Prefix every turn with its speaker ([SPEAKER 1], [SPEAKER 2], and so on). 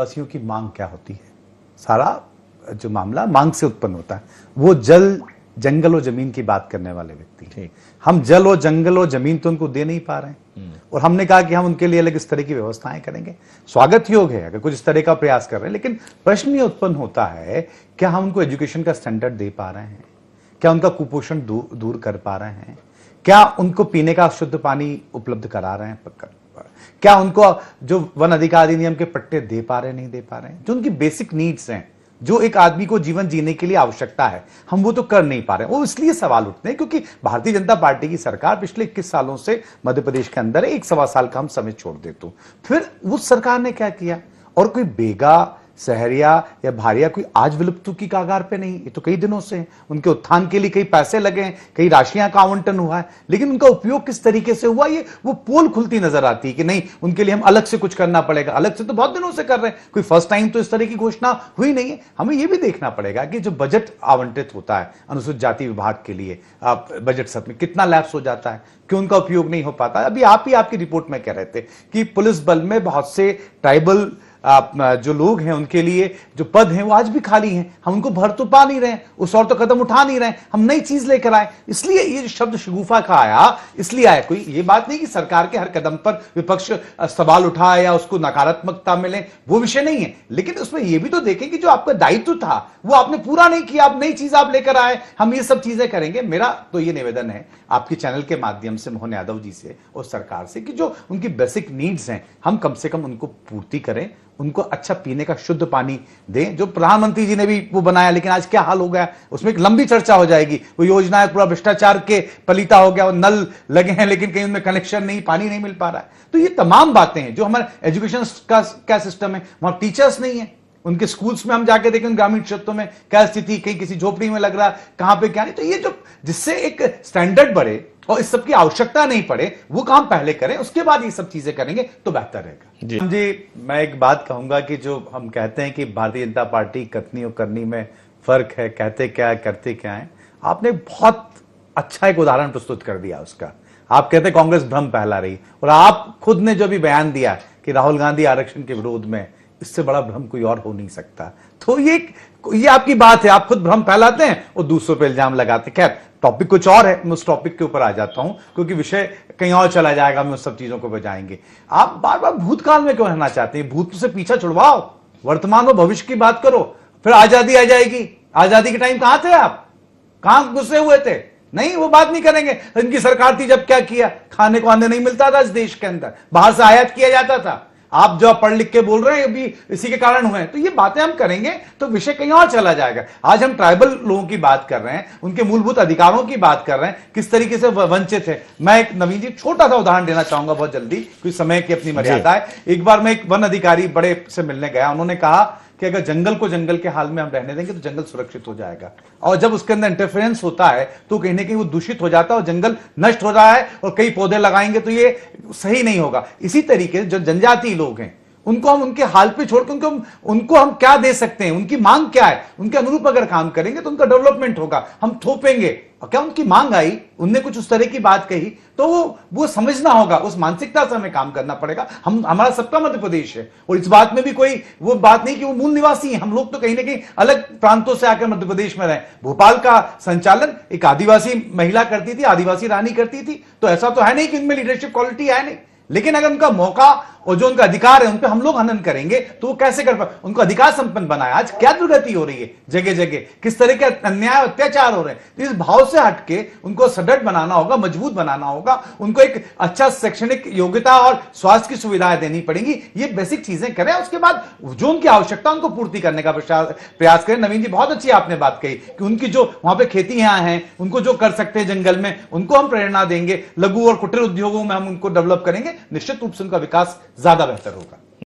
[SPEAKER 1] वासियों की मांग क्या होती है। सारा जो मामला मांग से उत्पन्न होता है। वो जल, जंगल और जमीन की बात करने वाले व्यक्ति, हम जल और जंगल और जमीन तो उनको दे नहीं पा रहे हैं और हमने कहा कि हम उनके लिए अलग इस तरह की व्यवस्थाएं करेंगे। स्वागत योग है अगर कुछ इस तरह का प्रयास कर रहे हैं, लेकिन प्रश्न ये उत्पन्न होता है क्या हम उनको एजुकेशन का स्टैंडर्ड दे पा रहे हैं, क्या उनका कुपोषण दूर कर पा रहे हैं, क्या उनको पीने का शुद्ध पानी उपलब्ध करा रहे हैं, क्या उनको जो वन अधिकार अधिनियम के पट्टे दे पा रहे नहीं दे पा रहे हैं, जो उनकी बेसिक नीड्स हैं, जो एक आदमी को जीवन जीने के लिए आवश्यकता है, हम वो तो कर नहीं पा रहे हैं। वो इसलिए सवाल उठते हैं क्योंकि भारतीय जनता पार्टी की सरकार पिछले 21 सालों से मध्य प्रदेश के अंदर है। 1-1.25 साल का हम समय छोड़ देते हो, फिर उस सरकार ने क्या किया। और कोई बेगा, सहरिया या भारिया कोई आज विलुप्त की कागार पे नहीं, ये तो कई दिनों से हैं। उनके उत्थान के लिए कई पैसे लगे हैं, कई राशियां का आवंटन हुआ है, लेकिन उनका उपयोग किस तरीके से हुआ ये वो पोल खुलती नजर आती है कि नहीं उनके लिए हम अलग से कुछ करना पड़ेगा। अलग से तो बहुत दिनों से कर रहे हैं, कोई फर्स्ट टाइम तो इस तरह की घोषणा हुई नहीं है। हमें यह भी देखना पड़ेगा कि जो बजट आवंटित होता है अनुसूचित जाति विभाग के लिए बजट सत्र में कितना लैप्स हो जाता है, क्यों उनका उपयोग नहीं हो पाता। अभी आप ही आपकी रिपोर्ट में कह रहे थे कि पुलिस बल में बहुत से ट्राइबल जो लोग हैं उनके लिए जो पद हैं वो आज भी खाली हैं, हम उनको भर तो पा नहीं रहे हैं, उस और तो कदम उठा नहीं रहे हैं, हम नई चीज लेकर आए। इसलिए ये शब्द शगुफा का आया, इसलिए आया। कोई ये बात नहीं कि सरकार के हर कदम पर विपक्ष सवाल उठाए या उसको नकारात्मकता मिले, वो विषय नहीं है। लेकिन उसमें यह भी तो देखें कि जो आपका दायित्व था वो आपने पूरा नहीं किया, आप नई चीज आप लेकर आए, हम ये सब चीजें करेंगे। मेरा तो ये निवेदन है आपके चैनल के माध्यम से मोहन यादव जी से और सरकार से कि जो उनकी बेसिक नीड्स हैं हम कम से कम उनको पूर्ति करें, उनको अच्छा पीने का शुद्ध पानी दें। जो प्रधानमंत्री जी ने भी वो बनाया, लेकिन आज क्या हाल हो गया उसमें एक लंबी चर्चा हो जाएगी। वो योजना है पूरा भ्रष्टाचार के पलीता हो गया, वो नल लगे हैं लेकिन कहीं उनमें कनेक्शन नहीं, पानी नहीं मिल पा रहा है। तो ये तमाम बातें हैं। जो हमारे एजुकेशन का क्या सिस्टम है, वहां टीचर्स नहीं है, उनके स्कूल्स में हम जाके देखें ग्रामीण क्षेत्रों में क्या स्थिति, कहीं किसी झोपड़ी में लग रहा, कहां पे क्या नहीं। तो ये जो जिससे एक स्टैंडर्ड बढ़े और इस सब की आवश्यकता नहीं पड़े, वो काम पहले करें, उसके बाद ये सब चीजें करेंगे तो बेहतर रहेगा। जी, मैं एक बात कहूंगा कि जो हम कहते हैं कि भारतीय जनता पार्टी कथनी और करनी में फर्क है, कहते क्या है करते क्या है, आपने बहुत अच्छा एक उदाहरण प्रस्तुत कर दिया उसका। आप कहते कांग्रेस भ्रम फैला रही, और आप खुद ने जो भी बयान दिया कि राहुल गांधी आरक्षण के विरोध में, इससे बड़ा भ्रम कोई और हो नहीं सकता। तो ये आपकी बात है, आप खुद भ्रम फैलाते हैं और दूसरों पर इल्जाम लगाते। खैर टॉपिक कुछ और है, मैं उस टॉपिक के ऊपर आ जाता हूं क्योंकि विषय कहीं और चला जाएगा, हम उस सब चीजों को बजाएंगे। आप बार बार भूतकाल में क्यों रहना चाहते हैं? भूत से पीछा छुड़वाओ, वर्तमान और भविष्य की बात करो, फिर आजादी आ जाएगी। आजादी के टाइम कहां थे आप, कहां घुसे हुए थे? नहीं, वो बात नहीं करेंगे। इनकी सरकार थी जब क्या किया, खाने को अन्न नहीं मिलता था इस देश के अंदर, बाहर से आयात किया जाता था। आप जो पढ़ लिख के बोल रहे हैं अभी इसी के कारण हुए हैं। तो ये बातें हम करेंगे तो विषय कहीं और चला जाएगा। आज हम ट्राइबल लोगों की बात कर रहे हैं, उनके मूलभूत अधिकारों की बात कर रहे हैं, किस तरीके से वंचित है। मैं एक नवीन जी छोटा सा उदाहरण देना चाहूंगा बहुत जल्दी, क्योंकि समय की अपनी मर्यादा है। एक बार मैं एक वन अधिकारी बड़े से मिलने गया, उन्होंने कहा कि अगर जंगल को जंगल के हाल में हम रहने देंगे तो जंगल सुरक्षित हो जाएगा, और जब उसके अंदर इंटरफेरेंस होता है तो कहीं ना कहीं वो दूषित हो जाता है और जंगल नष्ट हो रहा है, और कई पौधे लगाएंगे तो ये सही नहीं होगा। इसी तरीके से जो जनजातीय लोग हैं उनको हम उनके हाल पे छोड़कर उनको हम क्या दे सकते हैं, उनकी मांग क्या है, उनके अनुरूप अगर काम करेंगे तो उनका डेवलपमेंट होगा। हम थोपेंगे, और क्या उनकी मांग आई, उनने कुछ उस तरह की बात कही, तो वो समझना होगा, उस मानसिकता से हमें काम करना पड़ेगा। हमारा सबका मध्य प्रदेश है, और इस बात में भी कोई वो बात नहीं कि वो मूल निवासी हैं। हम लोग तो कहीं ना कहीं अलग प्रांतों से आकर मध्य प्रदेश में रहे। भोपाल का संचालन एक आदिवासी महिला करती थी, आदिवासी रानी करती थी, तो ऐसा तो है नहीं कि इनमें लीडरशिप क्वालिटी है नहीं। लेकिन अगर उनका मौका और जो उनका अधिकार है उन पे हम लोग हनन करेंगे तो वो कैसे कर पाए? उनको अधिकार संपन्न बनाया। आज क्या दुर्गति हो रही है जगह जगह, किस तरह के अन्याय अत्याचार हो रहे हैं। तो इस भाव से हटके उनको सडट बनाना होगा, मजबूत बनाना होगा, उनको एक अच्छा शैक्षणिक योग्यता और स्वास्थ्य की सुविधाएं देनी पड़ेंगी। ये बेसिक चीजें करें, उसके बाद जो उनकी आवश्यकता उनको पूर्ति करने का प्रयास करें। नवीन जी बहुत अच्छी आपने बात कही कि उनकी जो वहां पे खेती यहाँ है, उनको जो कर सकते हैं जंगल में, उनको हम प्रेरणा देंगे। लघु और कुटीर उद्योगों में हम उनको डेवलप करेंगे, निश्चित रूप से उनका विकास ज्यादा बेहतर होगा।